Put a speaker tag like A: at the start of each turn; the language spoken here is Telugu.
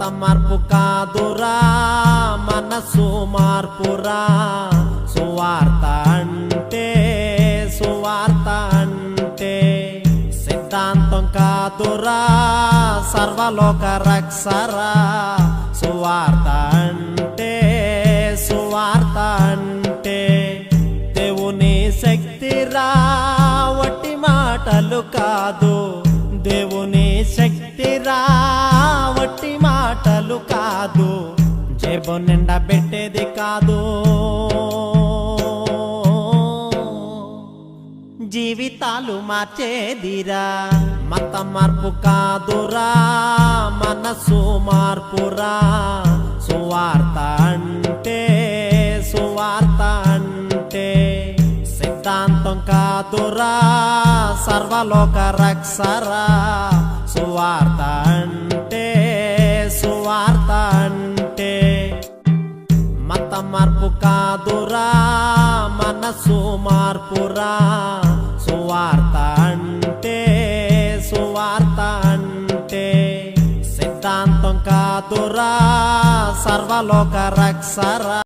A: మత మార్పు కాదురా మనసు మార్పురా సువార్త అంటే సిద్ధాంతం కాదురా సర్వలోక రక్షరా సువార్త అంటే దేవుని శక్తిరా వట్టి మాటలు కాదు దేవుని శక్తిరా వట్టి మాటలు కాదు జేబు నిండా పెట్టేది కాదు జీవితాలు మార్చేదిరా మత మార్పు కాదురా మనసు మార్పురా సువార్త అంటే సిద్ధాంతం కాదురా సర్వలోక రక్షరా సువార్త అంటే మత మార్పు కాదురా మనసు మార్పురా సువార్త అంటే సిద్ధాంతం కాదురా సర్వలోక రక్షరా